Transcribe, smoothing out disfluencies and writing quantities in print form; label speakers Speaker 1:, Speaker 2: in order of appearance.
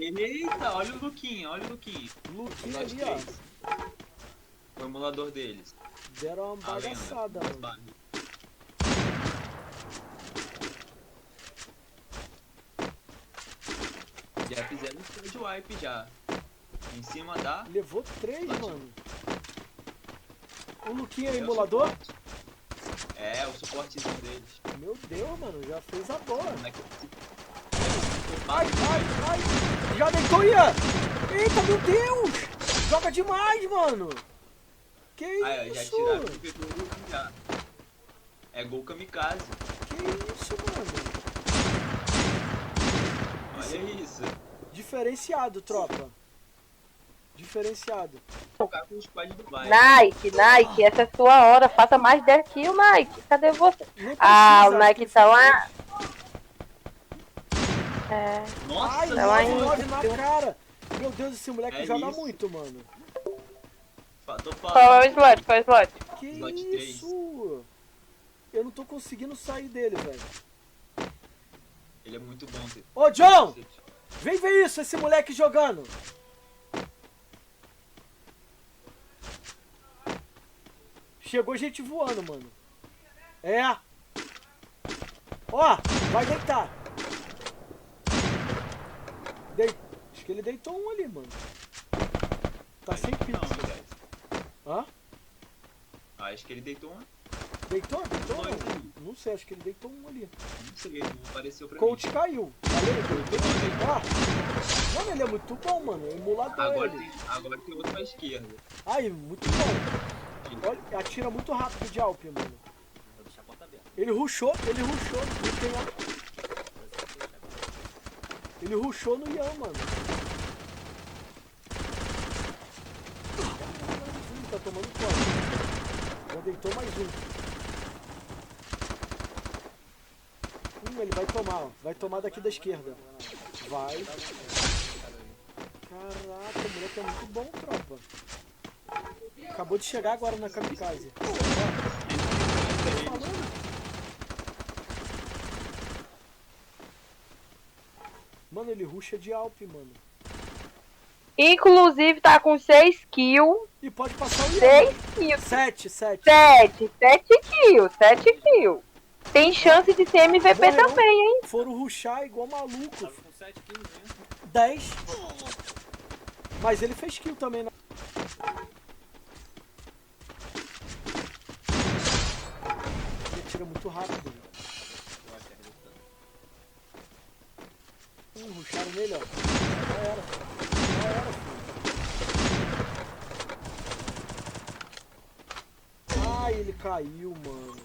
Speaker 1: Eita, olha o Luquinha, olha o Luquinha.
Speaker 2: Luquinha ali, ó.
Speaker 1: O emulador deles.
Speaker 2: Deram uma
Speaker 1: A lenda.
Speaker 2: bagaçada,
Speaker 1: das
Speaker 2: mano.
Speaker 1: barras. Já fizeram o de wipe já. Em cima da.
Speaker 2: Levou 3,
Speaker 1: Platina.
Speaker 2: mano. O Luquinha é
Speaker 1: É o
Speaker 2: emulador?
Speaker 1: suporte. É, o suportezinho deles.
Speaker 2: Meu Deus, mano, já fez a bola.
Speaker 1: Como é que
Speaker 2: Ai, ai, ai. Já deitou, Ian. Eita, meu Deus. Joga demais, mano. Que
Speaker 1: Aí, ó, já
Speaker 2: isso?
Speaker 1: tiraram o gol já. É gol kamikaze.
Speaker 2: Que isso, mano?
Speaker 1: Olha isso.
Speaker 2: Diferenciado, tropa. Diferenciado.
Speaker 1: Jogar com o squad do Bayern.
Speaker 3: Nike, essa é a sua hora. Faça mais 10 kills, Nike. Cadê você?
Speaker 2: Nem
Speaker 3: Ah, o
Speaker 2: precisa,
Speaker 3: Nike
Speaker 2: tem
Speaker 3: tá
Speaker 2: que-
Speaker 3: lá. É.
Speaker 1: Nossa,
Speaker 2: Ai,
Speaker 3: Tá lá em-
Speaker 2: 9 na cara. Meu Deus, esse moleque
Speaker 1: É
Speaker 2: joga
Speaker 1: isso.
Speaker 2: muito, mano.
Speaker 1: tô
Speaker 3: Qual é o
Speaker 1: falando.
Speaker 3: slot? Qual é o slot?
Speaker 2: Que
Speaker 1: Slot 3.
Speaker 2: isso? Eu não tô conseguindo sair dele, velho.
Speaker 1: Ele é muito bom. Zé.
Speaker 2: Ô, John! Vem ver isso, esse moleque jogando. Chegou gente voando, mano. É. Ó, vai deitar. Acho que ele deitou um ali, mano. Tá sem
Speaker 1: Não,
Speaker 2: pizza.
Speaker 1: guys.
Speaker 2: Hã?
Speaker 1: Acho que ele deitou um.
Speaker 2: Deitou? Deitou?
Speaker 1: Dois
Speaker 2: Não.
Speaker 1: ali.
Speaker 2: Não sei, acho que ele deitou um ali.
Speaker 1: Não sei, não apareceu pra
Speaker 2: Coach
Speaker 1: mim.
Speaker 2: caiu. Olha ele, deitou um. Ó. Mano, ele é muito bom, mano. É emulador
Speaker 1: Agora
Speaker 2: ele.
Speaker 1: tem outro pra esquerda.
Speaker 2: Ai, muito bom. Olha, atira muito rápido de Alp, mano.
Speaker 4: Vou deixar a porta aberta.
Speaker 2: Ele rushou. Não tem a- Ele rushou no Ian, mano. Tá tomando fora. Já deitou mais um. Ele vai tomar, ó. Vai tomar daqui da esquerda. Vai. Caraca, o moleque é muito bom, tropa. Acabou de chegar agora na kamikaze. Ó, tô falando. Mano, ele rusha de Alp, mano.
Speaker 3: Inclusive, tá com 6 kills.
Speaker 2: E pode passar o
Speaker 3: 6
Speaker 2: Ian.
Speaker 3: kills.
Speaker 2: 7.
Speaker 3: 7 kills. 7 kills. Tem chance de ser MVP
Speaker 2: Morreu.
Speaker 3: também, hein?
Speaker 2: Foram rushar igual maluco.
Speaker 4: Tava com 7 kills, né?
Speaker 2: 10. Mas ele fez kill também, né? Ele tira muito rápido. Rusharam nele, ó. Já era. Já era, filho. Ai, ele caiu, mano.